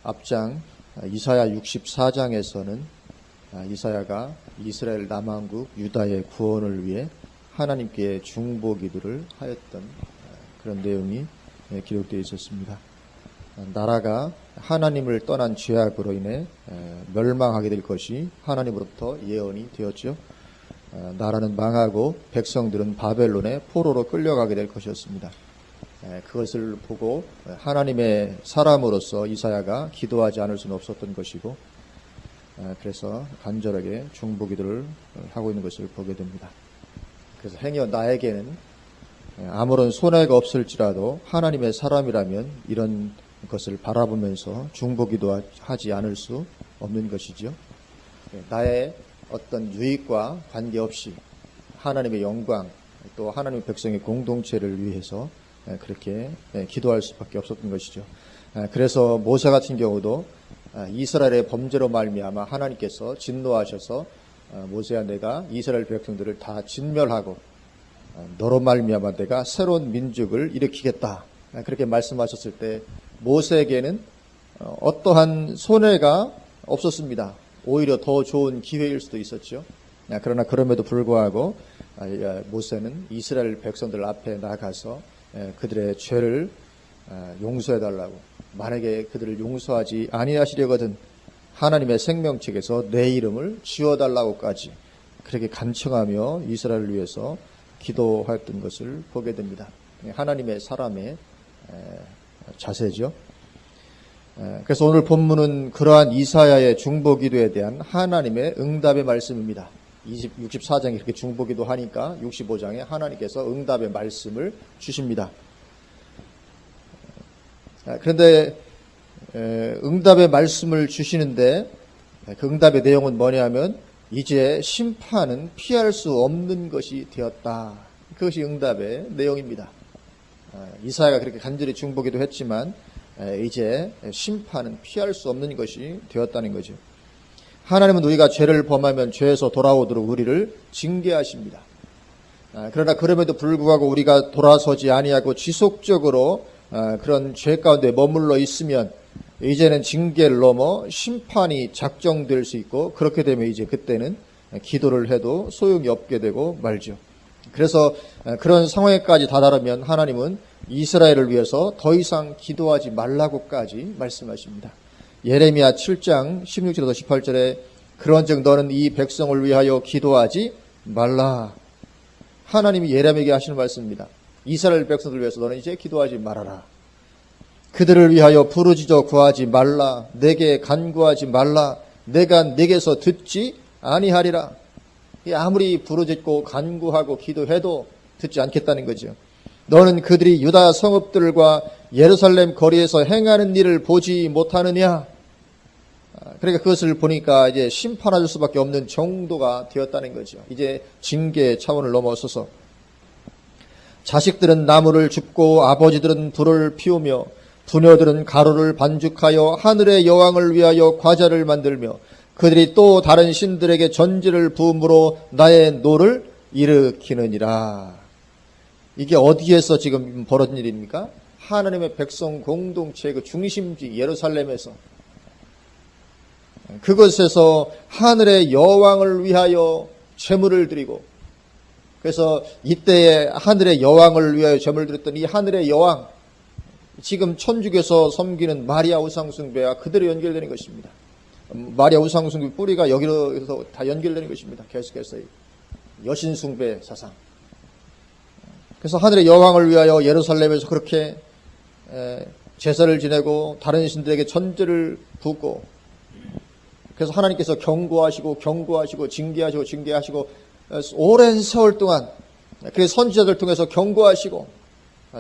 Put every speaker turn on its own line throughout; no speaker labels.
앞장 이사야 64장에서는 이사야가 이스라엘 남왕국 유다의 구원을 위해 하나님께 중보기도를 하였던 그런 내용이 기록되어 있었습니다. 나라가 하나님을 떠난 죄악으로 인해 멸망하게 될 것이 하나님으로부터 예언이 되었죠. 나라는 망하고 백성들은 바벨론의 포로로 끌려가게 될 것이었습니다. 그것을 보고 하나님의 사람으로서 이사야가 기도하지 않을 수는 없었던 것이고, 그래서 간절하게 중보기도를 하고 있는 것을 보게 됩니다. 그래서 행여 나에게는 아무런 손해가 없을지라도 하나님의 사람이라면 이런 것을 바라보면서 중보기도하지 않을 수 없는 것이죠. 나의 어떤 유익과 관계없이 하나님의 영광, 또 하나님의 백성의 공동체를 위해서 그렇게 기도할 수밖에 없었던 것이죠. 그래서 모세 같은 경우도 이스라엘의 범죄로 말미암아 하나님께서 진노하셔서 모세야, 내가 이스라엘 백성들을 다 진멸하고 너로 말미암아 내가 새로운 민족을 일으키겠다, 그렇게 말씀하셨을 때 모세에게는 어떠한 손해가 없었습니다. 오히려 더 좋은 기회일 수도 있었죠. 그러나 그럼에도 불구하고 모세는 이스라엘 백성들 앞에 나가서 그들의 죄를 용서해달라고, 만약에 그들을 용서하지 아니하시려거든 하나님의 생명책에서 내 이름을 지워달라고까지 그렇게 간청하며 이스라엘을 위해서 기도하였던 것을 보게 됩니다. 하나님의 사람의 자세죠. 그래서 오늘 본문은 그러한 이사야의 중보기도에 대한 하나님의 응답의 말씀입니다. 64장에 그렇게 중보기도 하니까 65장에 하나님께서 응답의 말씀을 주십니다. 그런데 응답의 말씀을 주시는데 그 응답의 내용은 뭐냐면 이제 심판은 피할 수 없는 것이 되었다. 그것이 응답의 내용입니다. 이사야가 그렇게 간절히 중보기도 했지만 이제 심판은 피할 수 없는 것이 되었다는 거죠. 하나님은 우리가 죄를 범하면 죄에서 돌아오도록 우리를 징계하십니다. 그러나 그럼에도 불구하고 우리가 돌아서지 아니하고 지속적으로 그런 죄 가운데 머물러 있으면 이제는 징계를 넘어 심판이 작정될 수 있고, 그렇게 되면 이제 그때는 기도를 해도 소용이 없게 되고 말죠. 그래서 그런 상황에까지 다다르면 하나님은 이스라엘을 위해서 더 이상 기도하지 말라고까지 말씀하십니다. 예레미야 7장 16절에서 18절에 그런즉 너는 이 백성을 위하여 기도하지 말라. 하나님이 예레미야에게 하시는 말씀입니다. 이스라엘 백성들 위해서 너는 이제 기도하지 말아라. 그들을 위하여 부르짖어 구하지 말라. 내게 간구하지 말라. 내가 내게서 듣지 아니하리라. 아무리 부르짖고 간구하고 기도해도 듣지 않겠다는 거죠. 너는 그들이 유다 성읍들과 예루살렘 거리에서 행하는 일을 보지 못하느냐. 그러니까 그것을 보니까 이제 심판할 수밖에 없는 정도가 되었다는 거죠. 이제 징계 차원을 넘어서서 자식들은 나무를 줍고 아버지들은 불을 피우며 부녀들은 가루를 반죽하여 하늘의 여왕을 위하여 과자를 만들며 그들이 또 다른 신들에게 전지를 부음으로 나의 노를 일으키느니라. 이게 어디에서 지금 벌어진 일입니까? 하나님의 백성 공동체의 그 중심지 예루살렘에서, 그것에서 하늘의 여왕을 위하여 제물을 드리고, 그래서 이때에 하늘의 여왕을 위하여 제물을 드렸던 이 하늘의 여왕, 지금 천주교에서 섬기는 마리아 우상숭배와 그대로 연결되는 것입니다. 마리아 우상숭배 뿌리가 여기서 다 연결되는 것입니다. 계속해서 여신숭배 사상. 그래서 하늘의 여왕을 위하여 예루살렘에서 그렇게 제사를 지내고 다른 신들에게 전제를 붓고, 그래서 하나님께서 경고하시고 징계하시고 오랜 세월 동안 그 선지자들 통해서 경고하시고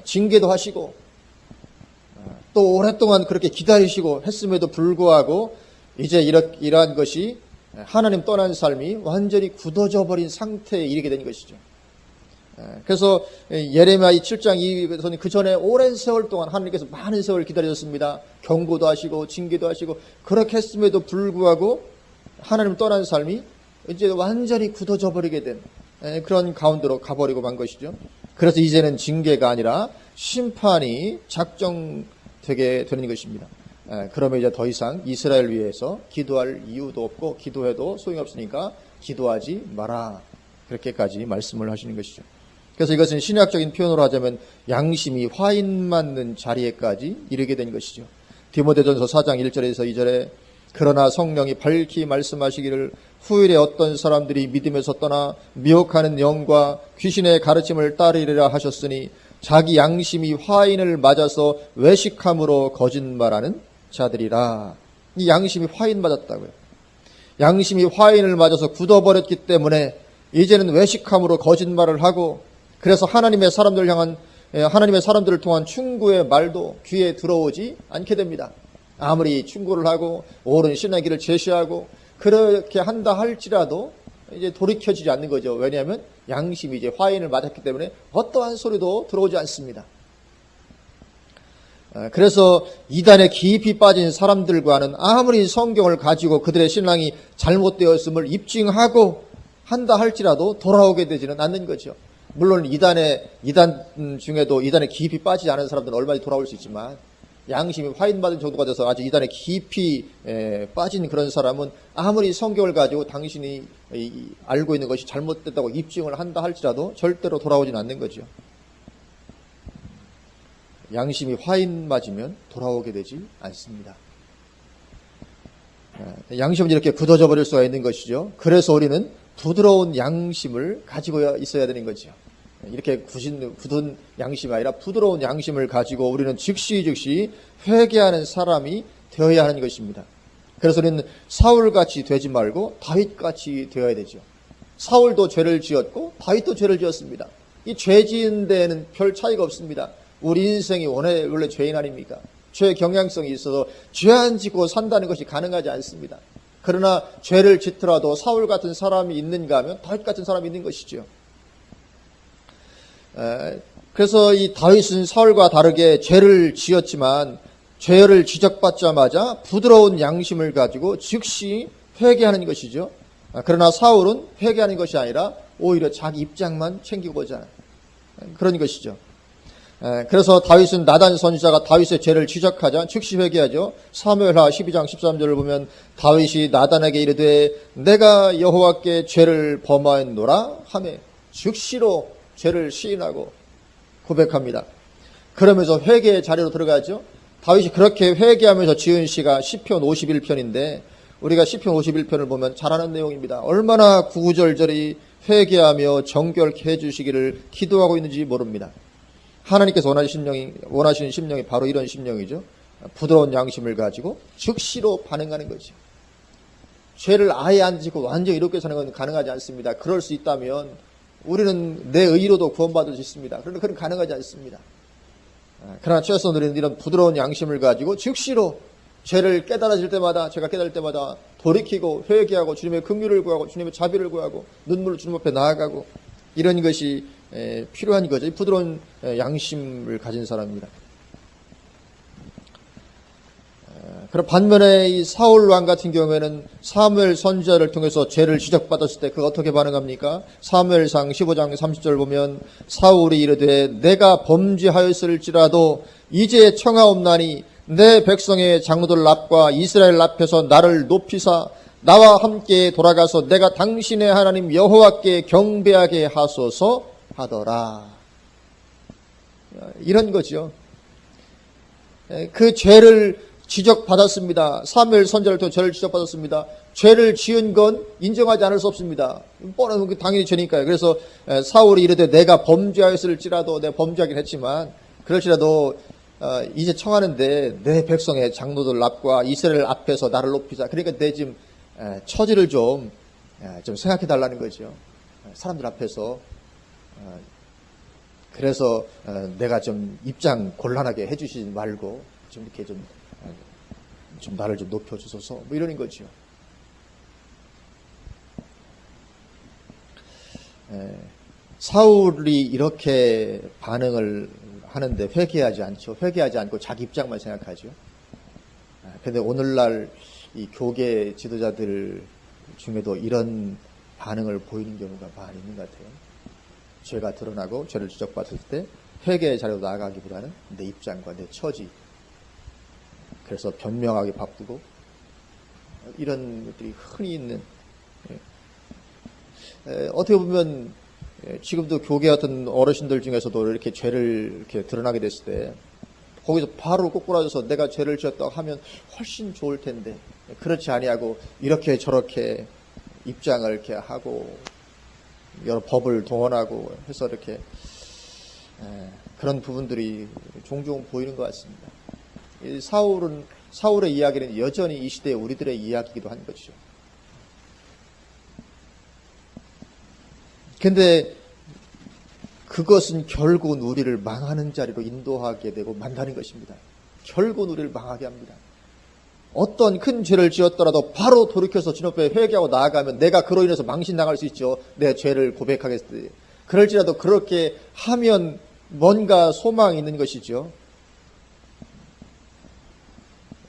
징계도 하시고 또 오랫동안 그렇게 기다리시고 했음에도 불구하고 이제 이러한 것이 하나님 떠난 삶이 완전히 굳어져 버린 상태에 이르게 된 것이죠. 그래서 예레미야 7장 2절에서는 그 전에 오랜 세월 동안 하나님께서 많은 세월을 기다리셨습니다. 경고도 하시고 징계도 하시고 그렇게 했음에도 불구하고 하나님 떠난 삶이 이제 완전히 굳어져 버리게 된 그런 가운데로 가버리고 만 것이죠. 그래서 이제는 징계가 아니라 심판이 작정되게 되는 것입니다. 그러면 이제 더 이상 이스라엘 위해서 기도할 이유도 없고 기도해도 소용이 없으니까 기도하지 마라. 그렇게까지 말씀을 하시는 것이죠. 그래서 이것은 신약적인 표현으로 하자면 양심이 화인 맞는 자리에까지 이르게 된 것이죠. 디모데전서 4장 1절에서 2절에 그러나 성령이 밝히 말씀하시기를 후일에 어떤 사람들이 믿음에서 떠나 미혹하는 영과 귀신의 가르침을 따르리라 하셨으니 자기 양심이 화인을 맞아서 외식함으로 거짓말하는 자들이라. 이 양심이 화인 맞았다고요. 양심이 화인을 맞아서 굳어버렸기 때문에 이제는 외식함으로 거짓말을 하고 그래서 하나님의 사람들을 통한 충고의 말도 귀에 들어오지 않게 됩니다. 아무리 충고를 하고 옳은 신의 길을 제시하고 그렇게 한다 할지라도 이제 돌이켜지지 않는 거죠. 왜냐하면 양심이 이제 화인을 맞았기 때문에 어떠한 소리도 들어오지 않습니다. 그래서 이단에 깊이 빠진 사람들과는 아무리 성경을 가지고 그들의 신앙이 잘못되었음을 입증하고 한다 할지라도 돌아오게 되지는 않는 거죠. 물론 이단 중에도 이단에 깊이 빠지지 않은 사람들은 얼마든지 돌아올 수 있지만 양심이 화인받은 정도가 돼서 아주 이단에 깊이 빠진 그런 사람은 아무리 성경을 가지고 당신이 알고 있는 것이 잘못됐다고 입증을 한다 할지라도 절대로 돌아오지는 않는 거죠. 양심이 화인 맞으면 돌아오게 되지 않습니다. 양심은 이렇게 굳어져 버릴 수가 있는 것이죠. 그래서 우리는 부드러운 양심을 가지고 있어야 되는 거죠. 이렇게 굳은 양심이 아니라 부드러운 양심을 가지고 우리는 즉시 회개하는 사람이 되어야 하는 것입니다. 그래서 우리는 사울같이 되지 말고 다윗같이 되어야 되죠. 사울도 죄를 지었고 다윗도 죄를 지었습니다. 이 죄 지은 데에는 별 차이가 없습니다. 우리 인생이 원래 죄인 아닙니까? 죄의 경향성이 있어서 죄 안 짓고 산다는 것이 가능하지 않습니다. 그러나 죄를 짓더라도 사울 같은 사람이 있는가 하면 다윗 같은 사람이 있는 것이죠. 그래서 이 다윗은 사울과 다르게 죄를 지었지만 죄를 지적받자마자 부드러운 양심을 가지고 즉시 회개하는 것이죠. 그러나 사울은 회개하는 것이 아니라 오히려 자기 입장만 챙기고자 하는 그런 것이죠. 그래서 다윗은 나단 선지자가 다윗의 죄를 지적하자 즉시 회개하죠. 사무엘하 12장 13절을 보면 다윗이 나단에게 이르되 내가 여호와께 죄를 범하였노라 하매 즉시로 죄를 시인하고 고백합니다. 그러면서 회개의 자리로 들어가죠. 다윗이 그렇게 회개하면서 지은 시가 시편 51편인데 우리가 시편 51편을 보면 잘 아는 내용입니다. 얼마나 구구절절히 회개하며 정결케 해주시기를 기도하고 있는지 모릅니다. 하나님께서 원하시는 심령이 바로 이런 심령이죠. 부드러운 양심을 가지고 즉시로 반응하는 거죠. 죄를 아예 안 지고 완전히 이렇게 사는 건 가능하지 않습니다. 그럴 수 있다면 우리는 내 의로도 구원받을 수 있습니다. 그런데 그건 가능하지 않습니다. 그러나 최소한 우리는 이런 부드러운 양심을 가지고 즉시로 죄를 깨달아질 때마다 제가 깨달을 때마다 돌이키고 회개하고 주님의 긍휼을 구하고 주님의 자비를 구하고 눈물로 주님 앞에 나아가고 이런 것이 필요한 거죠. 부드러운 양심을 가진 사람입니다. 그럼 반면에 이 사울 왕 같은 경우에는 사무엘 선지자를 통해서 죄를 지적받았을 때 그가 어떻게 반응합니까? 사무엘상 15장 30절 보면 사울이 이르되 내가 범죄하였을지라도 이제 청하옵나니 내 백성의 장로들 앞과 이스라엘 앞에서 나를 높이사 나와 함께 돌아가서 내가 당신의 하나님 여호와께 경배하게 하소서 하더라. 이런 거죠. 그 죄를 지적받았습니다. 사무엘 선지자를 통해 죄를 지적받았습니다. 죄를 지은 건 인정하지 않을 수 없습니다. 뻔한 당연히 죄니까요. 그래서 사울이 이르되 내가 범죄하였을지라도 내가 범죄하긴 했지만 그럴지라도 이제 청하는데 내 백성의 장로들 앞과 이스라엘 앞에서 나를 높이자. 그러니까 내 지금 처지를 좀 생각해 달라는 거죠. 사람들 앞에서 그래서 내가 좀 입장 곤란하게 해주시지 말고 좀 이렇게 좀 나를 좀 높여주소서 뭐 이러는 거죠. 사울이 이렇게 반응을 하는데 회개하지 않죠. 회개하지 않고 자기 입장만 생각하죠. 그런데 오늘날 이 교계 지도자들 중에도 이런 반응을 보이는 경우가 많이 있는 것 같아요. 죄가 드러나고 죄를 지적받을 때 회개의 자리로 나아가기보다는 내 입장과 내 처지 그래서 변명하기 바쁘고 이런 것들이 흔히 있는, 어떻게 보면 지금도 교계 같은 어르신들 중에서도 이렇게 죄를 이렇게 드러나게 됐을 때 거기서 바로 꼬꾸라져서 내가 죄를 지었다고 하면 훨씬 좋을 텐데 그렇지 아니하고 이렇게 저렇게 입장을 이렇게 하고 여러 법을 동원하고 해서 이렇게 그런 부분들이 종종 보이는 것 같습니다. 사울의 이야기는 여전히 이 시대의 우리들의 이야기이기도 한 것이죠. 근데 그것은 결국은 우리를 망하는 자리로 인도하게 되고 만다는 것입니다. 결국은 우리를 망하게 합니다. 어떤 큰 죄를 지었더라도 바로 돌이켜서 주님 앞에 회개하고 나아가면 내가 그로 인해서 망신당할 수 있죠. 내 죄를 고백하겠을 때. 그럴지라도 그렇게 하면 뭔가 소망이 있는 것이죠.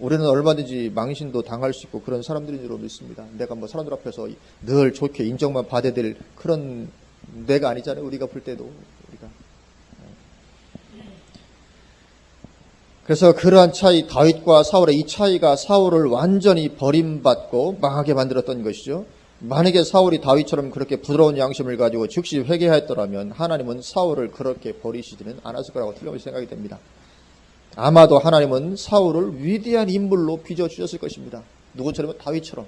우리는 얼마든지 망신도 당할 수 있고 그런 사람들인 줄 믿습니다. 내가 뭐 사람들 앞에서 늘 좋게 인정만 받아야 될 그런 내가 아니잖아요. 우리가 볼 때도. 그래서 그러한 차이, 다윗과 사울의 이 차이가 사울을 완전히 버림받고 망하게 만들었던 것이죠. 만약에 사울이 다윗처럼 그렇게 부드러운 양심을 가지고 즉시 회개하였더라면 하나님은 사울을 그렇게 버리시지는 않았을 거라고 틀림없이 생각이 됩니다. 아마도 하나님은 사울을 위대한 인물로 빚어주셨을 것입니다. 누구처럼? 다윗처럼.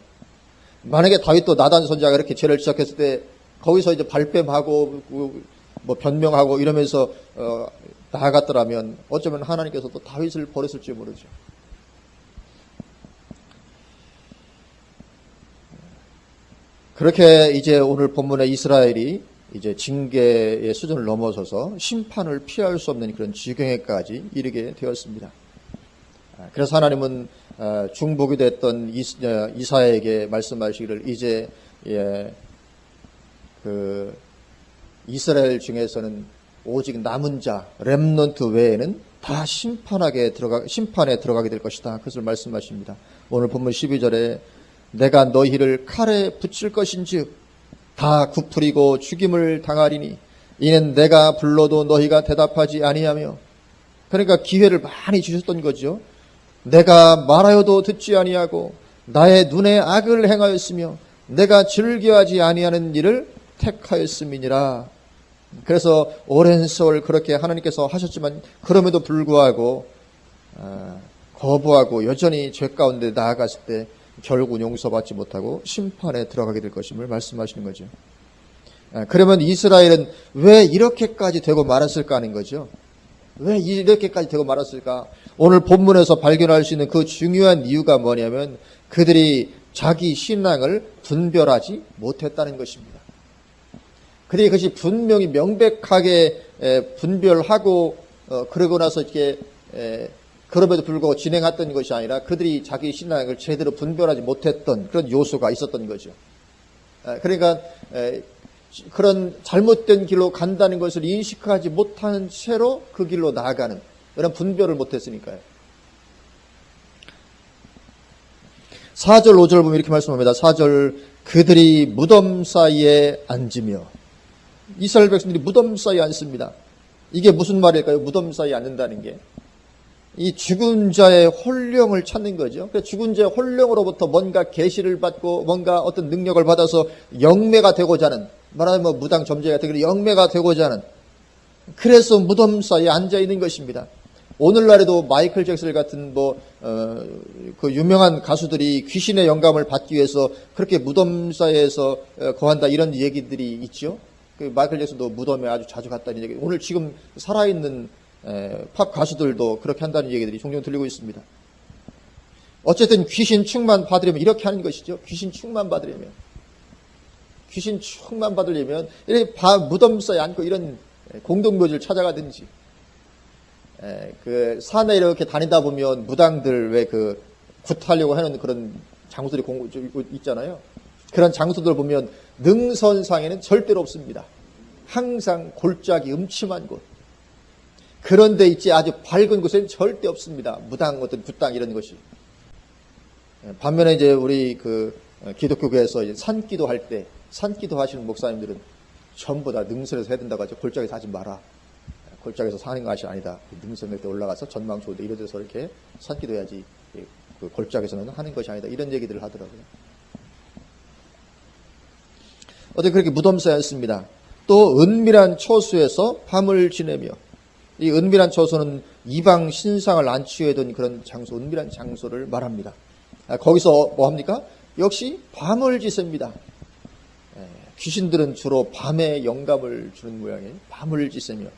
만약에 다윗도 나단 선지자가 이렇게 죄를 지적했을 때 거기서 이제 발뺌하고 뭐 변명하고 이러면서 나아갔더라면 어쩌면 하나님께서도 다윗을 버렸을지 모르죠. 그렇게 이제 오늘 본문의 이스라엘이 이제 징계의 수준을 넘어서서 심판을 피할 수 없는 그런 지경에까지 이르게 되었습니다. 그래서 하나님은 중복이 됐던 이사야에게 말씀하시기를 이제 그 이스라엘 중에서는 오직 남은 자 렘넌트 외에는 다 심판에 들어가게 될 것이다. 그것을 말씀하십니다. 오늘 본문 12절에 내가 너희를 칼에 붙일 것인즉 다 굽으리고 죽임을 당하리니 이는 내가 불러도 너희가 대답하지 아니하며. 그러니까 기회를 많이 주셨던 거죠. 내가 말하여도 듣지 아니하고 나의 눈에 악을 행하였으며 내가 즐겨하지 아니하는 일을 택하였음이니라. 그래서 오랜 세월 그렇게 하나님께서 하셨지만 그럼에도 불구하고 거부하고 여전히 죄 가운데 나아갔을 때 결국 용서받지 못하고 심판에 들어가게 될 것임을 말씀하시는 거죠. 그러면 이스라엘은 왜 이렇게까지 되고 말았을까 하는 거죠. 왜 이렇게까지 되고 말았을까? 오늘 본문에서 발견할 수 있는 그 중요한 이유가 뭐냐면 그들이 자기 신앙을 분별하지 못했다는 것입니다. 그들이 그것이 분명히 명백하게 분별하고 그러고 나서 이렇게 그럼에도 불구하고 진행했던 것이 아니라 그들이 자기 신앙을 제대로 분별하지 못했던 그런 요소가 있었던 거죠. 그러니까 그런 잘못된 길로 간다는 것을 인식하지 못하는 채로 그 길로 나아가는 그런 분별을 못했으니까요. 4절 5절 보면 이렇게 말씀합니다. 4절 그들이 무덤 사이에 앉으며. 이스라엘 백성들이 무덤 사이에 앉습니다. 이게 무슨 말일까요? 무덤 사이에 앉는다는 게 이 죽은 자의 혼령을 찾는 거죠. 죽은 자의 혼령으로부터 뭔가 계시를 받고 뭔가 어떤 능력을 받아서 영매가 되고자 하는, 말하자면 뭐 무당 점쟁이 같은 그런 영매가 되고자 하는, 그래서 무덤 사이에 앉아 있는 것입니다. 오늘날에도 마이클 잭슨 같은 그 유명한 가수들이 귀신의 영감을 받기 위해서 그렇게 무덤 사이에서 거한다 이런 얘기들이 있죠. 그 마이클 잭슨도 무덤에 아주 자주 갔다는 얘기. 오늘 지금 살아있는 팝 가수들도 그렇게 한다는 얘기들이 종종 들리고 있습니다. 어쨌든 귀신 충만 받으려면 이렇게 하는 것이죠. 귀신 충만 받으려면 이렇게 무덤 사이에 앉고 이런 공동묘지를 찾아가든지, 그 산에 이렇게 다니다 보면 무당들 왜 그 굿하려고 하는 그런 장소들이 있잖아요. 그런 장소들 보면 능선상에는 절대로 없습니다. 항상 골짜기 음침한 곳. 그런데 있지 아주 밝은 곳에는 절대 없습니다. 무당, 어떤 굿당 이런 것이. 반면에 이제 우리 그 기독교계에서 이제 산기도 할 때, 산기도 하시는 목사님들은 전부 다 능선에서 해야 된다고 하죠. 골짜기에서 하지 마라. 골짜기에서 사는 것이 아니다. 능선에 올라가서 전망 좋은데 이런 데서 이렇게 산기도 해야지. 그 골짜기에서는 하는 것이 아니다. 이런 얘기들을 하더라고요. 어떻게 그렇게 무덤 쌓였습니다. 또 은밀한 처소에서 밤을 지내며, 이 은밀한 처소는 이방 신상을 안치해둔 그런 장소, 은밀한 장소를 말합니다. 거기서 뭐 합니까? 역시 밤을 지셉니다. 귀신들은 주로 밤에 영감을 주는 모양이에요. 밤을 지새며.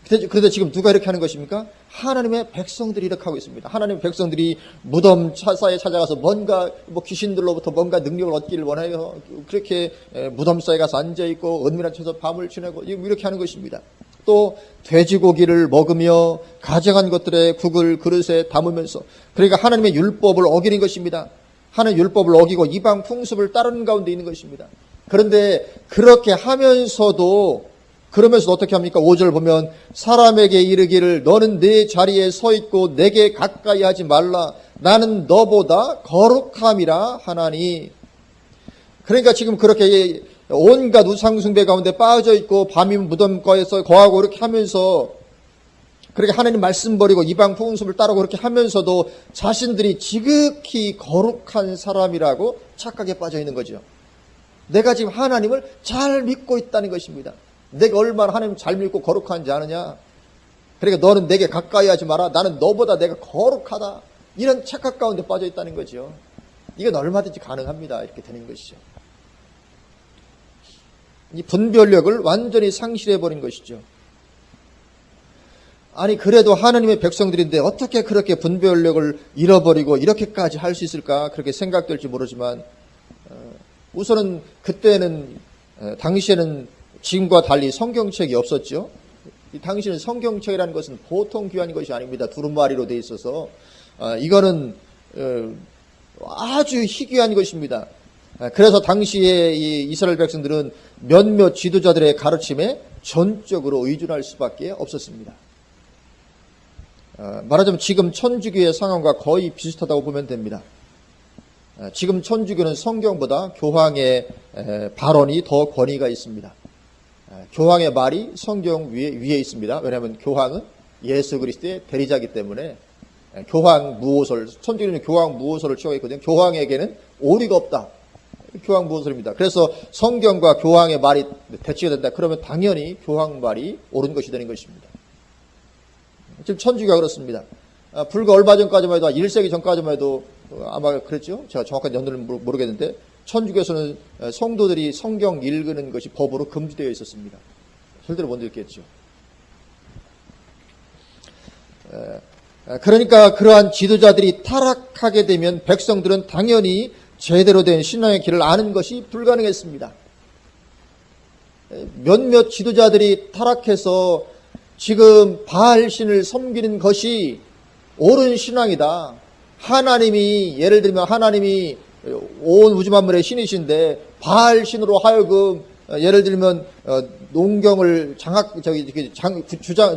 그런데 지금 누가 이렇게 하는 것입니까? 하나님의 백성들이 이렇게 하고 있습니다. 하나님의 백성들이 무덤 사이에 찾아가서 뭔가 귀신들로부터 뭔가 능력을 얻기를 원해요. 그렇게 무덤 사이에 가서 앉아있고 은밀한 곳에서 밤을 지내고 이렇게 하는 것입니다. 또 돼지고기를 먹으며 가증한 것들의 국을 그릇에 담으면서, 그러니까 하나님의 율법을 어기는 것입니다. 하나님의 율법을 어기고 이방 풍습을 따르는 가운데 있는 것입니다. 그런데 그렇게 하면서도, 그러면서 어떻게 합니까? 5절 보면 사람에게 이르기를 너는 내 자리에 서 있고 내게 가까이 하지 말라. 나는 너보다 거룩함이라 하나니. 그러니까 지금 그렇게 온갖 우상숭배 가운데 빠져 있고 밤이면 무덤가에서 거하고 이렇게 하면서, 그렇게 하나님 말씀 버리고 이방 풍습을 따르고 그렇게 하면서도 자신들이 지극히 거룩한 사람이라고 착각에 빠져 있는 거죠. 내가 지금 하나님을 잘 믿고 있다는 것입니다. 내가 얼마나 하나님 잘 믿고 거룩한지 아느냐. 그러니까 너는 내게 가까이 하지 마라. 나는 너보다 내가 거룩하다. 이런 착각 가운데 빠져 있다는 거죠. 이건 얼마든지 가능합니다. 이렇게 되는 것이죠. 이 분별력을 완전히 상실해버린 것이죠. 아니 그래도 하나님의 백성들인데 어떻게 그렇게 분별력을 잃어버리고 이렇게까지 할 수 있을까, 그렇게 생각될지 모르지만, 우선은 그때는 당시에는 지금과 달리 성경책이 없었죠. 이 당시에는 성경책이라는 것은 보통 귀한 것이 아닙니다. 두루마리로 되어 있어서 이거는 아주 희귀한 것입니다. 그래서 당시에 이 이스라엘 백성들은 몇몇 지도자들의 가르침에 전적으로 의존할 수밖에 없었습니다. 말하자면 지금 천주교의 상황과 거의 비슷하다고 보면 됩니다. 지금 천주교는 성경보다 교황의 발언이 더 권위가 있습니다. 교황의 말이 성경 위에 있습니다. 왜냐하면 교황은 예수 그리스도의 대리자이기 때문에 교황 무오설, 천주교는 교황 무오설을 취하고 있거든요. 교황에게는 오리가 없다. 교황 무오설입니다. 그래서 성경과 교황의 말이 대치가 된다. 그러면 당연히 교황 말이 옳은 것이 되는 것입니다. 지금 천주교가 그렇습니다. 불과 얼마 전까지만 해도, 1세기 전까지만 해도 아마 그랬죠. 제가 정확한 연도를 모르겠는데 천주교에서는 성도들이 성경 읽는 것이 법으로 금지되어 있었습니다. 절대로 못 읽겠죠. 그러니까 그러한 지도자들이 타락하게 되면 백성들은 당연히 제대로 된 신앙의 길을 아는 것이 불가능했습니다. 몇몇 지도자들이 타락해서 지금 바알신을 섬기는 것이 옳은 신앙이다. 하나님이, 예를 들면 하나님이 온 우주 만물의 신이신데 바알신으로 하여금 예를 들면 농경을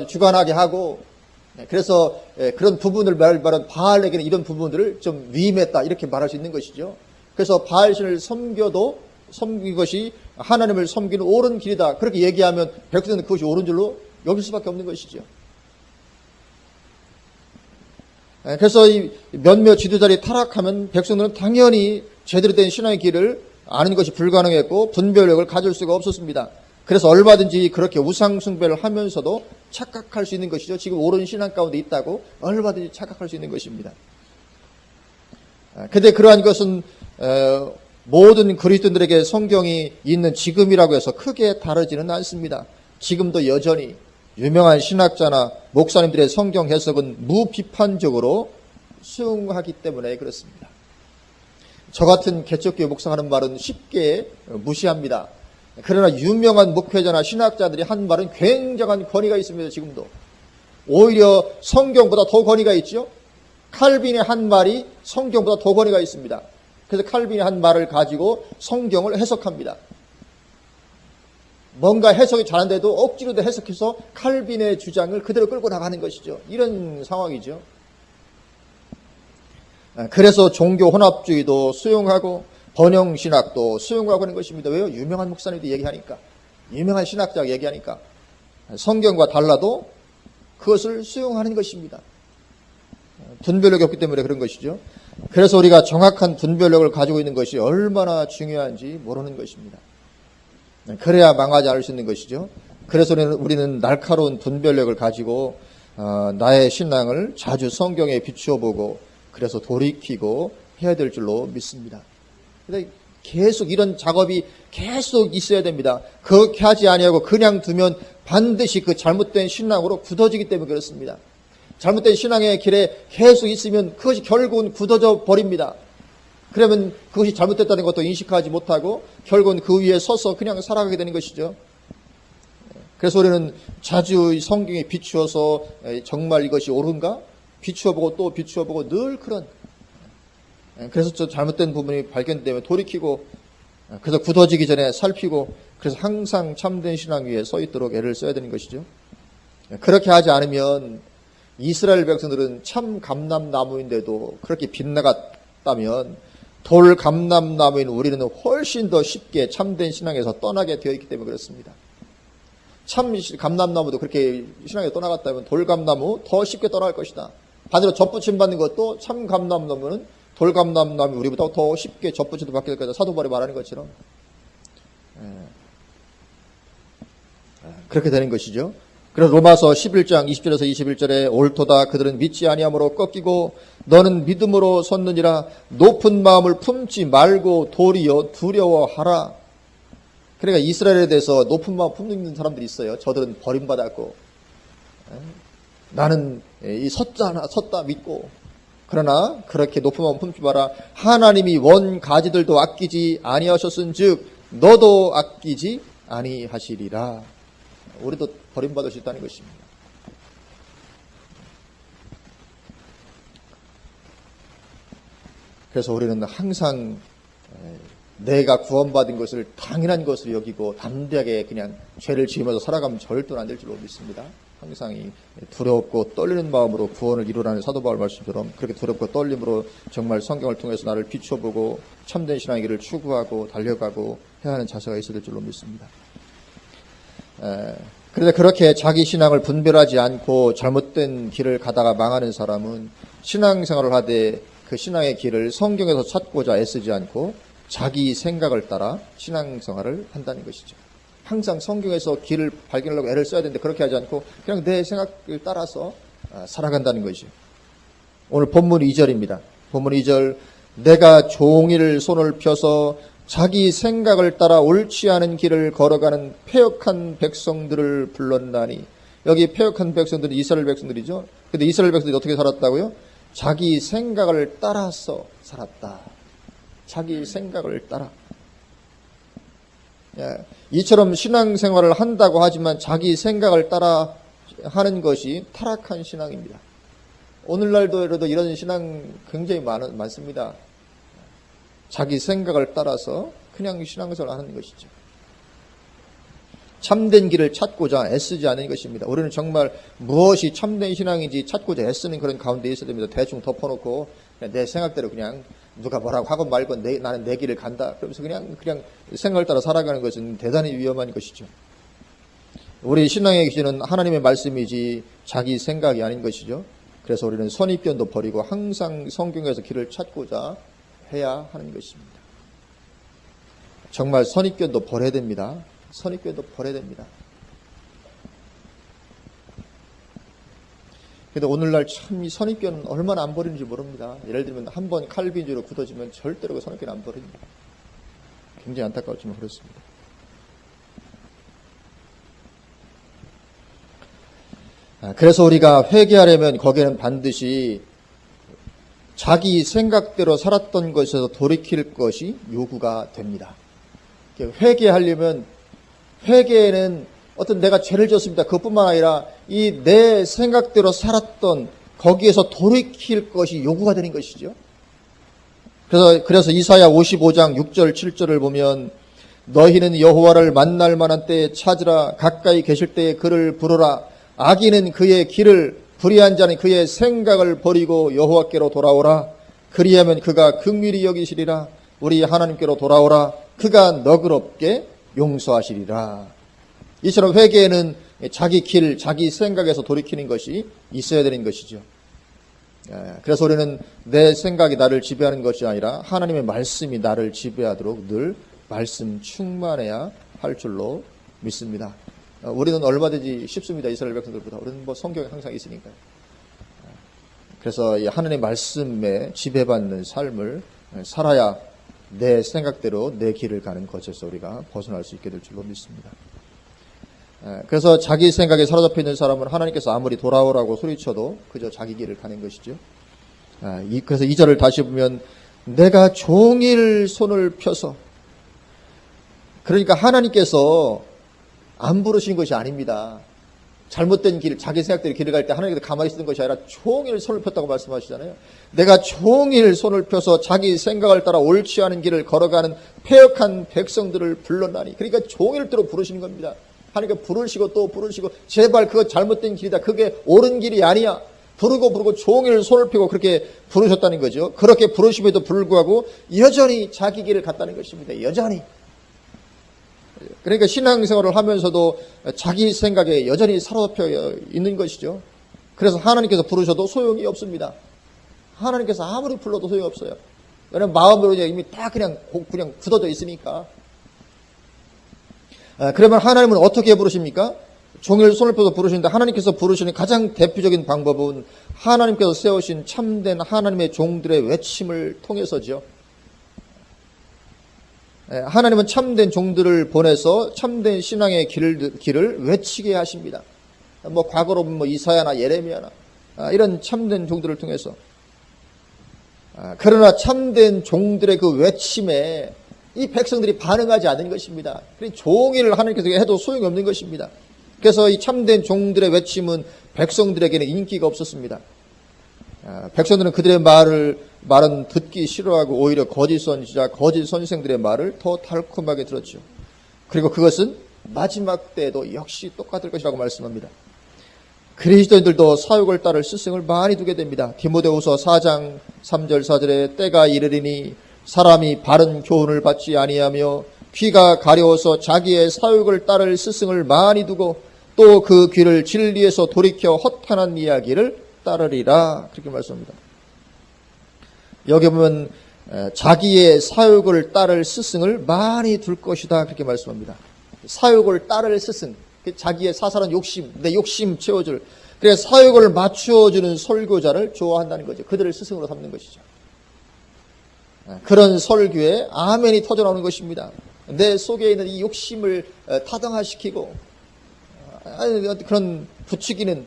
주관하게 하고, 그래서 그런 부분을 말하는 바알에게는 이런 부분들을 좀 위임했다, 이렇게 말할 수 있는 것이죠. 그래서 바알신을 섬긴 것이 하나님을 섬기는 옳은 길이다, 그렇게 얘기하면 백성은 그것이 옳은 줄로 여길 수밖에 없는 것이죠. 그래서 이 몇몇 지도자들이 타락하면 백성들은 당연히 제대로 된 신앙의 길을 아는 것이 불가능했고 분별력을 가질 수가 없었습니다. 그래서 얼마든지 그렇게 우상 숭배를 하면서도 착각할 수 있는 것이죠. 지금 옳은 신앙 가운데 있다고 얼마든지 착각할 수 있는 것입니다. 그런데 그러한 것은 모든 그리스도인들에게 성경이 있는 지금이라고 해서 크게 다르지는 않습니다. 지금도 여전히 유명한 신학자나 목사님들의 성경 해석은 무비판적으로 수용하기 때문에 그렇습니다. 저 같은 개척교회 목사하는 말은 쉽게 무시합니다. 그러나 유명한 목회자나 신학자들이 한 말은 굉장한 권위가 있습니다. 지금도 오히려 성경보다 더 권위가 있죠. 칼빈의 한 말이 성경보다 더 권위가 있습니다. 그래서 칼빈의 한 말을 가지고 성경을 해석합니다. 뭔가 해석이 잘한데도 억지로도 해석해서 칼빈의 주장을 그대로 끌고 나가는 것이죠. 이런 상황이죠. 그래서 종교 혼합주의도 수용하고 번영신학도 수용하고 하는 것입니다. 왜요? 유명한 목사님도 얘기하니까, 유명한 신학자가 얘기하니까. 성경과 달라도 그것을 수용하는 것입니다. 분별력이 없기 때문에 그런 것이죠. 그래서 우리가 정확한 분별력을 가지고 있는 것이 얼마나 중요한지 모르는 것입니다. 그래야 망하지 않을 수 있는 것이죠. 그래서 우리는 날카로운 분별력을 가지고 나의 신앙을 자주 성경에 비추어 보고 그래서 돌이키고 해야 될 줄로 믿습니다. 근데 계속 이런 작업이 계속 있어야 됩니다. 그렇게 하지 아니하고 그냥 두면 반드시 그 잘못된 신앙으로 굳어지기 때문에 그렇습니다. 잘못된 신앙의 길에 계속 있으면 그것이 결국은 굳어져 버립니다. 그러면 그것이 잘못됐다는 것도 인식하지 못하고 결국은 그 위에 서서 그냥 살아가게 되는 것이죠. 그래서 우리는 자주 성경에 비추어서 정말 이것이 옳은가? 비추어보고 또 비추어보고 늘 그런, 그래서 저 잘못된 부분이 발견되면 돌이키고, 그래서 굳어지기 전에 살피고, 그래서 항상 참된 신앙 위에 서 있도록 애를 써야 되는 것이죠. 그렇게 하지 않으면 이스라엘 백성들은 참 감람나무인데도 그렇게 빗나갔다면 돌 감람나무인 우리는 훨씬 더 쉽게 참된 신앙에서 떠나게 되어 있기 때문에 그렇습니다. 참 감람나무도 그렇게 신앙에서 떠나갔다면 돌감나무 더 쉽게 떠나갈 것이다. 반대로 접붙임 받는 것도 참 감람나무는 돌감람나무 우리보다 더 쉽게 접붙임도 받게 될 거다. 사도 바울이 말하는 것처럼 그렇게 되는 것이죠. 그래서 로마서 11장 20절에서 21절에 옳도다 그들은 믿지 아니함으로 꺾이고 너는 믿음으로 섰느니라. 높은 마음을 품지 말고 도리어 두려워하라. 그러니까 이스라엘에 대해서 높은 마음 품는 사람들이 있어요. 저들은 버림받았고 나는 이 섰다 믿고, 그러나 그렇게 높은 마음 품지 마라. 하나님이 원 가지들도 아끼지 아니하셨은즉 너도 아끼지 아니하시리라. 우리도 버림받을 수 있다는 것입니다. 그래서 우리는 항상 내가 구원받은 것을 당연한 것으로 여기고 담대하게 그냥 죄를 지으면서 살아가면 절대로 안 될 줄로 믿습니다. 항상 이 두렵고 떨리는 마음으로 구원을 이루라는 사도 바울 말씀처럼 그렇게 두렵고 떨림으로 정말 성경을 통해서 나를 비춰보고 참된 신앙의 길을 추구하고 달려가고 해야 하는 자세가 있어야 될 줄로 믿습니다. 그런데 그렇게 자기 신앙을 분별하지 않고 잘못된 길을 가다가 망하는 사람은 신앙생활을 하되 그 신앙의 길을 성경에서 찾고자 애쓰지 않고 자기 생각을 따라 신앙생활을 한다는 것이죠. 항상 성경에서 길을 발견하려고 애를 써야 되는데 그렇게 하지 않고 그냥 내 생각을 따라서 살아간다는 것이죠. 오늘 본문 2절입니다. 본문 2절 내가 종일 손을 펴서 자기 생각을 따라 옳지 않은 길을 걸어가는 패역한 백성들을 불렀나니, 여기 패역한 백성들이 이스라엘 백성들이죠. 근데 이스라엘 백성들이 어떻게 살았다고요? 자기 생각을 따라서 살았다. 자기 생각을 따라. 이처럼 신앙생활을 한다고 하지만 자기 생각을 따라 하는 것이 타락한 신앙입니다. 오늘날도 이런 신앙 굉장히 많습니다. 자기 생각을 따라서 그냥 신앙생활을 하는 것이죠. 참된 길을 찾고자 애쓰지 않는 것입니다. 우리는 정말 무엇이 참된 신앙인지 찾고자 애쓰는 그런 가운데 있어야 됩니다. 대충 덮어놓고 내 생각대로 그냥 누가 뭐라고 하고 말고 나는 내 길을 간다. 그러면서 그냥 생각을 따라 살아가는 것은 대단히 위험한 것이죠. 우리 신앙의 기준은 하나님의 말씀이지 자기 생각이 아닌 것이죠. 그래서 우리는 선입견도 버리고 항상 성경에서 길을 찾고자 해야 하는 것입니다. 정말 선입견도 버려야 됩니다. 선입견도 버려야 됩니다. 근데 오늘날 참 이 선입견은 얼마나 안 버리는지 모릅니다. 예를 들면 한번 칼빈주의로 굳어지면 절대로 그 선입견 안 버립니다. 굉장히 안타까웠지만 그렇습니다. 그래서 우리가 회개하려면 거기에는 반드시 자기 생각대로 살았던 것에서 돌이킬 것이 요구가 됩니다. 회개하려면 회개에는 어떤 내가 죄를 지었습니다. 그것뿐만 아니라 이 내 생각대로 살았던 거기에서 돌이킬 것이 요구가 되는 것이죠. 그래서 이사야 55장 6절 7절을 보면 너희는 여호와를 만날 만한 때에 찾으라. 가까이 계실 때에 그를 부르라. 악인은 그의 길을, 불의한 자는 그의 생각을 버리고 여호와께로 돌아오라. 그리하면 그가 긍휼히 여기시리라. 우리 하나님께로 돌아오라. 그가 너그럽게 용서하시리라. 이처럼 회개에는 자기 길, 자기 생각에서 돌이키는 것이 있어야 되는 것이죠. 그래서 우리는 내 생각이 나를 지배하는 것이 아니라 하나님의 말씀이 나를 지배하도록 늘 말씀 충만해야 할 줄로 믿습니다. 우리는 얼마든지 쉽습니다. 이스라엘 백성들보다. 우리는 성경에 항상 있으니까요. 그래서 이 하나님의 말씀에 지배받는 삶을 살아야 내 생각대로 내 길을 가는 것에서 우리가 벗어날 수 있게 될 줄로 믿습니다. 그래서 자기 생각에 사로잡혀 있는 사람은 하나님께서 아무리 돌아오라고 소리쳐도 그저 자기 길을 가는 것이죠. 그래서 2절을 다시 보면 내가 종일 손을 펴서, 그러니까 하나님께서 안 부르신 것이 아닙니다. 잘못된 길, 자기 생각대로 길을 갈 때 하나님께서 가만히 있는 것이 아니라 종일 손을 폈다고 말씀하시잖아요. 내가 종일 손을 펴서 자기 생각을 따라 옳지 않은 길을 걸어가는 패역한 백성들을 불렀나니. 그러니까 종일토록 부르시는 겁니다. 하나님께 부르시고 또 부르시고, 제발 그거 잘못된 길이다, 그게 옳은 길이 아니야, 부르고 종일 손을 펴고 그렇게 부르셨다는 거죠. 그렇게 부르심에도 불구하고 여전히 자기 길을 갔다는 것입니다. 여전히. 그러니까 신앙생활을 하면서도 자기 생각에 여전히 사로잡혀 있는 것이죠. 그래서 하나님께서 부르셔도 소용이 없습니다. 하나님께서 아무리 불러도 소용이 없어요. 왜냐하면 마음으로 이미 다 그냥 굳어져 있으니까. 그러면 하나님은 어떻게 부르십니까? 종일 손을 펴서 부르시는데, 하나님께서 부르시는 가장 대표적인 방법은 하나님께서 세우신 참된 하나님의 종들의 외침을 통해서죠. 하나님은 참된 종들을 보내서 참된 신앙의 길을 외치게 하십니다. 과거로 보면 이사야나 예레미야나 이런 참된 종들을 통해서. 그러나 참된 종들의 그 외침에 이 백성들이 반응하지 않는 것입니다. 종일 하나님께서 해도 소용이 없는 것입니다. 그래서 이 참된 종들의 외침은 백성들에게는 인기가 없었습니다. 백성들은 그들의 말은 듣기 싫어하고 오히려 거짓 선지자, 거짓 선생들의 말을 더 달콤하게 들었죠. 그리고 그것은 마지막 때에도 역시 똑같을 것이라고 말씀합니다. 그리스도인들도 사역을 따를 스승을 많이 두게 됩니다. 디모데후서 4장 3절 4절에 때가 이르리니 사람이 바른 교훈을 받지 아니하며 귀가 가려워서 자기의 사역을 따를 스승을 많이 두고 또 그 귀를 진리에서 돌이켜 허탄한 이야기를 따르리라, 그렇게 말씀합니다. 여기 보면 자기의 사역을 따를 스승을 많이 둘 것이다, 그렇게 말씀합니다. 사역을 따를 스승, 자기의 사사로운 욕심, 내 욕심 채워줄, 그래서 사역을 맞추어주는 설교자를 좋아한다는 거죠. 그들을 스승으로 삼는 것이죠. 그런 설교에 아멘이 터져나오는 것입니다. 내 속에 있는 이 욕심을 타당화시키고 그런 부추기는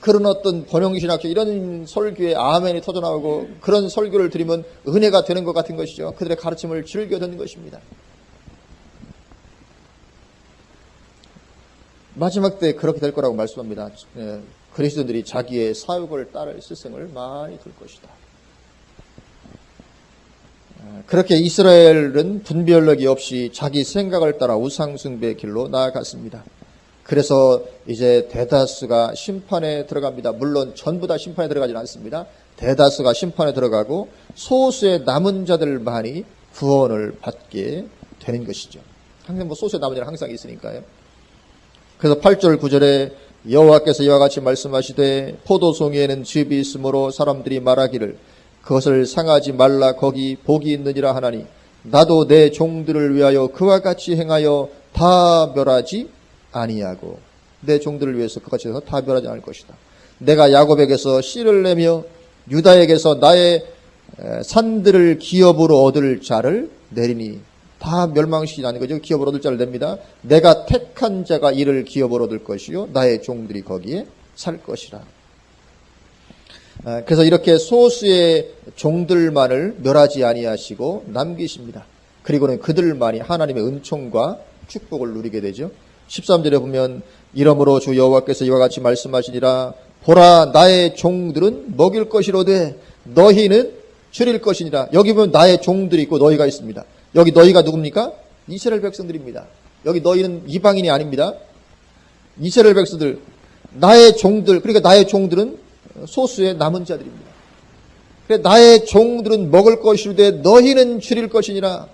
그런 어떤 번영신학교 이런 설교에 아멘이 터져나오고 그런 설교를 들으면 은혜가 되는 것 같은 것이죠. 그들의 가르침을 즐겨 듣는 것입니다. 마지막 때 그렇게 될 거라고 말씀합니다. 그리스도인들이 자기의 사역을 따를 스승을 많이 둘 것이다. 그렇게 이스라엘은 분별력이 없이 자기 생각을 따라 우상숭배의 길로 나아갔습니다. 그래서 이제 대다수가 심판에 들어갑니다. 물론 전부 다 심판에 들어가지는 않습니다. 대다수가 심판에 들어가고 소수의 남은 자들만이 구원을 받게 되는 것이죠. 항상 소수의 남은 자는 항상 있으니까요. 그래서 8절 9절에 여호와께서 이와 같이 말씀하시되 포도송이에는 즙이 있으므로 사람들이 말하기를 그것을 상하지 말라 거기 복이 있느니라 하나니 나도 내 종들을 위하여 그와 같이 행하여 다 멸하지 아니하고, 내 종들을 위해서 그같이 해서 다 멸하지 않을 것이다. 내가 야곱에게서 씨를 내며 유다에게서 나의 산들을 기업으로 얻을 자를 내리니, 다 멸망시키지 않는 거죠. 기업으로 얻을 자를 냅니다. 내가 택한 자가 이를 기업으로 얻을 것이요 나의 종들이 거기에 살 것이라. 그래서 이렇게 소수의 종들만을 멸하지 아니하시고 남기십니다. 그리고는 그들만이 하나님의 은총과 축복을 누리게 되죠. 13절에 보면 이러므로 주 여호와께서 이와 같이 말씀하시니라 보라 나의 종들은 먹일 것이로되 너희는 줄일 것이니라. 여기 보면 나의 종들이 있고 너희가 있습니다. 여기 너희가 누굽니까? 이스라엘 백성들입니다. 여기 너희는 이방인이 아닙니다. 이스라엘 백성들, 나의 종들, 그러니까 나의 종들은 소수의 남은 자들입니다. 그래서 나의 종들은 먹을 것이로되 너희는 줄일 것이니라.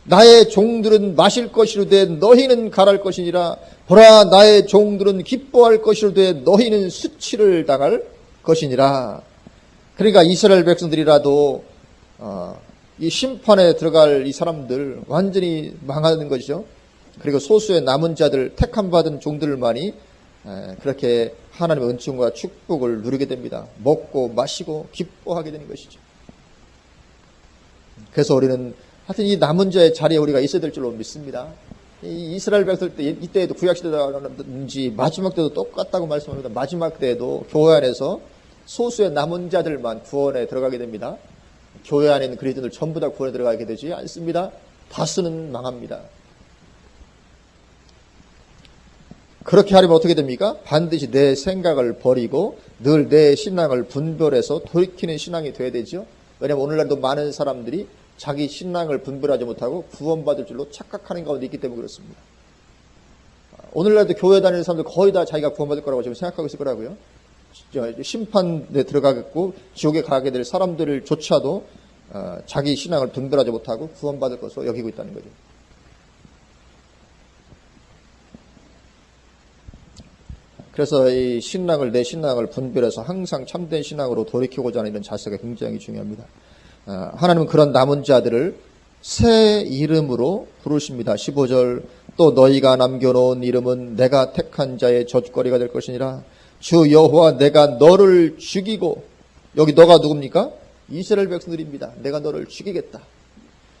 나의 종들은 마실 것이로되 너희는 갈할 것이니라. 보라 나의 종들은 기뻐할 것이로되 너희는 수치를 당할 것이니라. 그러니까 이스라엘 백성들이라도 이 심판에 들어갈 이 사람들 완전히 망하는 것이죠. 그리고 소수의 남은 자들, 택함 받은 종들만이 그렇게 하나님의 은총과 축복을 누리게 됩니다. 먹고 마시고 기뻐하게 되는 것이죠. 그래서 우리는 하여튼 이 남은 자의 자리에 우리가 있어야 될 줄로 믿습니다. 이 이스라엘 백성들 때, 이때에도 구약시대라든지 마지막 때도 똑같다고 말씀합니다. 마지막 때에도 교회 안에서 소수의 남은 자들만 구원에 들어가게 됩니다. 교회 안에 있는 그리스도인들 전부 다 구원에 들어가게 되지 않습니다. 다수는 망합니다. 그렇게 하려면 어떻게 됩니까? 반드시 내 생각을 버리고 늘 내 신앙을 분별해서 돌이키는 신앙이 돼야 되죠. 왜냐하면 오늘날도 많은 사람들이 자기 신앙을 분별하지 못하고 구원받을 줄로 착각하는 가운데 있기 때문에 그렇습니다. 오늘날도 교회 다니는 사람들 거의 다 자기가 구원받을 거라고 지금 생각하고 있을 거라고요. 심판에 들어가겠고 지옥에 가게 될 사람들조차도 자기 신앙을 분별하지 못하고 구원받을 것으로 여기고 있다는 거죠. 그래서 이 내 신앙을 분별해서 항상 참된 신앙으로 돌이키고자 하는 이런 자세가 굉장히 중요합니다. 하나님은 그런 남은 자들을 새 이름으로 부르십니다. 15절 또 너희가 남겨놓은 이름은 내가 택한 자의 저주거리가 될 것이니라. 주 여호와 내가 너를 죽이고, 여기 너가 누굽니까? 이스라엘 백성들입니다. 내가 너를 죽이겠다.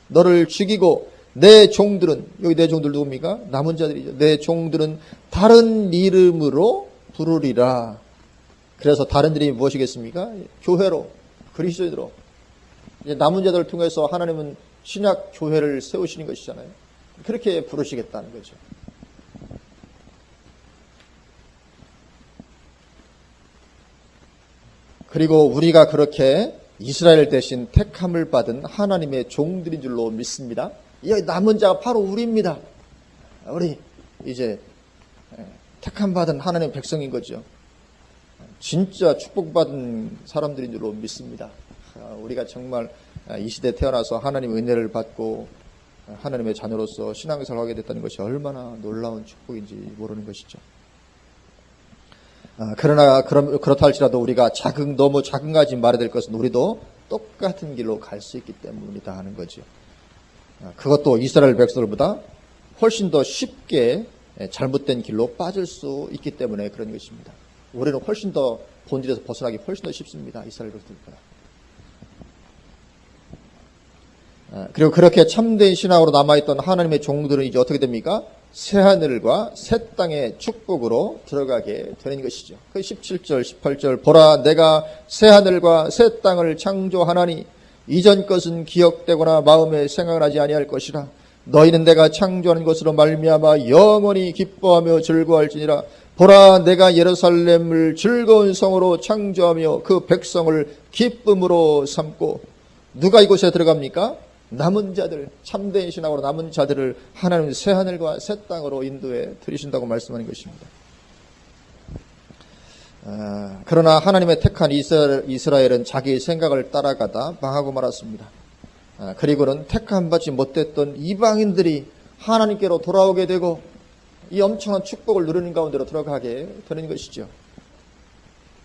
너를 죽이고 내 종들은, 여기 내 종들 누굽니까? 남은 자들이죠. 내 종들은 다른 이름으로 부르리라. 그래서 다른 이름이 무엇이겠습니까? 교회로, 그리스도인으로. 이제 남은 자들을 통해서 하나님은 신약 교회를 세우시는 것이잖아요. 그렇게 부르시겠다는 거죠. 그리고 우리가 그렇게 이스라엘 대신 택함을 받은 하나님의 종들인 줄로 믿습니다. 이 남은 자가 바로 우리입니다. 우리 이제 택함 받은 하나님의 백성인 거죠. 진짜 축복받은 사람들인 줄로 믿습니다. 우리가 정말 이 시대에 태어나서 하나님의 은혜를 받고 하나님의 자녀로서 신앙생활을 하게 됐다는 것이 얼마나 놀라운 축복인지 모르는 것이죠. 그러나 그렇다 할지라도 우리가 너무 자긍하지 말아야 될 것은 우리도 똑같은 길로 갈 수 있기 때문이다 하는 거죠. 그것도 이스라엘 백성들보다 훨씬 더 쉽게 잘못된 길로 빠질 수 있기 때문에 그런 것입니다. 우리는 훨씬 더 본질에서 벗어나기 훨씬 더 쉽습니다. 이스라엘 백성들보다. 그리고 그렇게 참된 신앙으로 남아있던 하나님의 종들은 이제 어떻게 됩니까? 새하늘과 새 땅의 축복으로 들어가게 되는 것이죠. 그 17절, 18절 보라 내가 새하늘과 새 땅을 창조하나니 이전 것은 기억되거나 마음에 생각을 하지 아니할 것이라. 너희는 내가 창조하는 것으로 말미암아 영원히 기뻐하며 즐거워할지니라. 보라 내가 예루살렘을 즐거운 성으로 창조하며 그 백성을 기쁨으로 삼고. 누가 이곳에 들어갑니까? 남은 자들, 참된 신앙으로 남은 자들을 하나님 새하늘과 새 땅으로 인도해 들이신다고 말씀하는 것입니다. 그러나 하나님의 택한 이스라엘은 자기의 생각을 따라가다 망하고 말았습니다. 그리고는 택함 받지 못했던 이방인들이 하나님께로 돌아오게 되고 이 엄청난 축복을 누리는 가운데로 들어가게 되는 것이죠.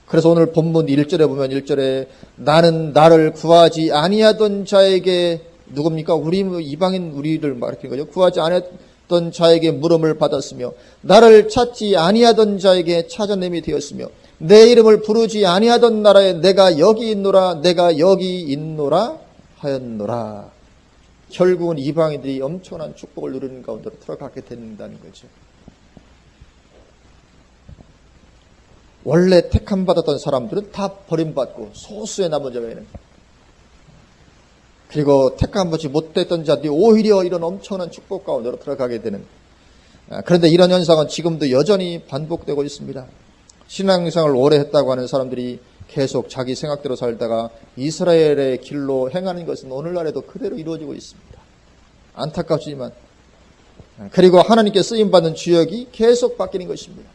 그래서 오늘 본문 1절에 보면 1절에 나는 나를 구하지 아니하던 자에게 누굽니까? 이방인 우리를 말하는 거죠. 구하지 않았던 자에게 물음을 받았으며 나를 찾지 아니하던 자에게 찾아냄이 되었으며 내 이름을 부르지 아니하던 나라에 내가 여기 있노라 하였노라. 결국은 이방인들이 엄청난 축복을 누리는 가운데로 들어가게 된다는 거죠. 원래 택함 받았던 사람들은 다 버림받고 소수의 남은 자에는, 그리고 택함 받지 못했던 자들이 오히려 이런 엄청난 축복 가운데로 들어가게 되는. 그런데 이런 현상은 지금도 여전히 반복되고 있습니다. 신앙생활을 오래 했다고 하는 사람들이 계속 자기 생각대로 살다가 이스라엘의 길로 행하는 것은 오늘날에도 그대로 이루어지고 있습니다. 안타깝지만. 그리고 하나님께 쓰임받는 주역이 계속 바뀌는 것입니다.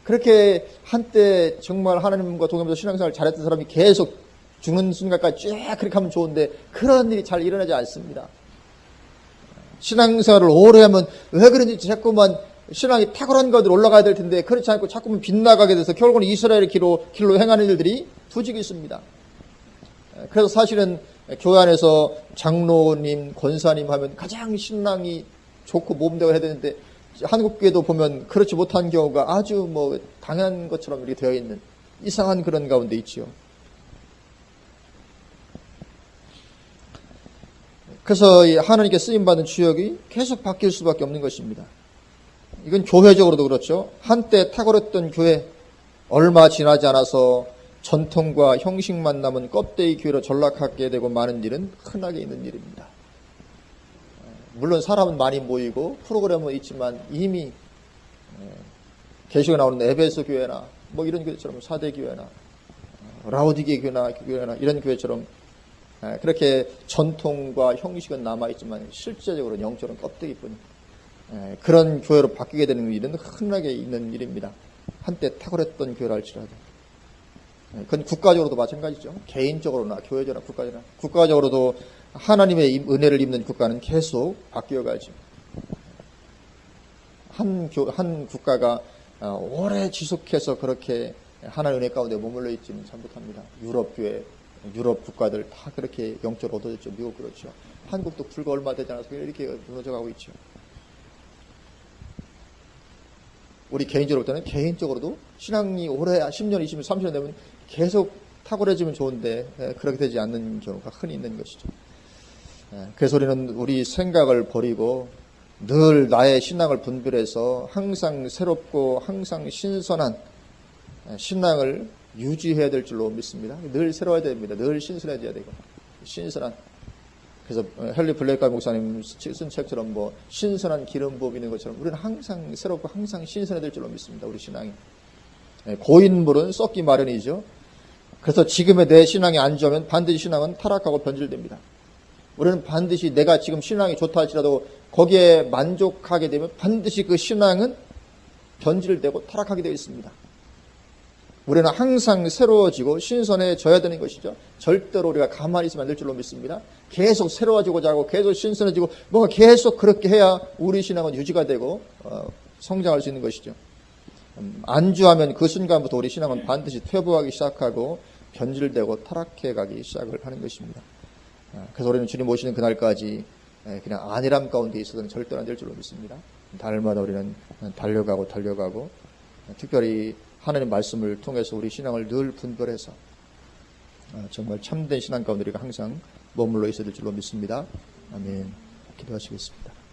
그렇게 한때 정말 하나님과 동행하면서 신앙생활을 잘했던 사람이 계속 죽는 순간까지 쫙 그렇게 하면 좋은데 그런 일이 잘 일어나지 않습니다. 신앙생활을 오래 하면 왜 그런지 자꾸만 신앙이 탁월한 것들 올라가야 될 텐데 그렇지 않고 자꾸만 빗나가게 돼서 결국은 이스라엘의 길로 행하는 일들이 부직이 있습니다. 그래서 사실은 교회 안에서 장로님, 권사님 하면 가장 신앙이 좋고 몸되고 해야 되는데 한국교회도 보면 그렇지 못한 경우가 아주 뭐 당연한 것처럼 이렇게 되어 있는 이상한 그런 가운데 있지요. 그래서 이 하나님께 쓰임받은 주역이 계속 바뀔 수밖에 없는 것입니다. 이건 교회적으로도 그렇죠. 한때 탁월했던 교회, 얼마 지나지 않아서 전통과 형식만 남은 껍데기 교회로 전락하게 되고 마는 일은 흔하게 있는 일입니다. 물론 사람은 많이 모이고 프로그램은 있지만 이미 계시가 나오는 에베소 교회나 뭐 이런 교회처럼 사대 교회나 라오디게 교회나 이런 교회처럼 그렇게 전통과 형식은 남아있지만 실제적으로 영적으로는 껍데기뿐. 그런 교회로 바뀌게 되는 일은 흔하게 있는 일입니다. 한때 탁월했던 교회라 할지라도. 그건 국가적으로도 마찬가지죠. 개인적으로나 교회적으로나 국가적으로도 하나님의 은혜를 입는 국가는 계속 바뀌어가죠. 한 국가가 오래 지속해서 그렇게 하나님의 은혜 가운데 머물러 있지는 참 못합니다. 유럽 교회, 유럽 국가들 다 그렇게 영적으로 얻어졌죠. 미국 그렇죠. 한국도 불과 얼마 되지 않아서 이렇게 무너져가고 있죠. 우리 개인적으로 때는 개인적으로도 신앙이 오래 10년, 20년, 30년 되면 계속 탁월해지면 좋은데 그렇게 되지 않는 경우가 흔히 있는 것이죠. 그래서 우리는 우리 생각을 버리고 늘 나의 신앙을 분별해서 항상 새롭고 항상 신선한 신앙을 유지해야 될 줄로 믿습니다. 늘 새로워야 됩니다. 늘 신선해져야 되고 신선한. 그래서 헨리 블레이카 목사님 쓴 책처럼 뭐 신선한 기름 부음 있는 것처럼 우리는 항상 새롭고 항상 신선해야 될 줄로 믿습니다. 우리 신앙이. 고인물은 썩기 마련이죠. 그래서 지금의 내 신앙이 안 좋으면 반드시 신앙은 타락하고 변질됩니다. 우리는 반드시 내가 지금 신앙이 좋다 할지라도 거기에 만족하게 되면 반드시 그 신앙은 변질되고 타락하게 되어 있습니다. 우리는 항상 새로워지고 신선해져야 되는 것이죠. 절대로 우리가 가만히 있으면 안 될 줄로 믿습니다. 계속 새로워지고자 하고 계속 신선해지고 뭔가 계속 그렇게 해야 우리 신앙은 유지가 되고 성장할 수 있는 것이죠. 안주하면 그 순간부터 우리 신앙은 반드시 퇴보하기 시작하고 변질되고 타락해가기 시작을 하는 것입니다. 그래서 우리는 주님 오시는 그날까지 그냥 안일함 가운데 있어서는 절대로 안 될 줄로 믿습니다. 달마다 우리는 달려가고 특별히 하나님 말씀을 통해서 우리 신앙을 늘 분별해서 정말 참된 신앙 가운데 우리가 항상 머물러 있어야 될 줄로 믿습니다. 아멘. 기도하시겠습니다.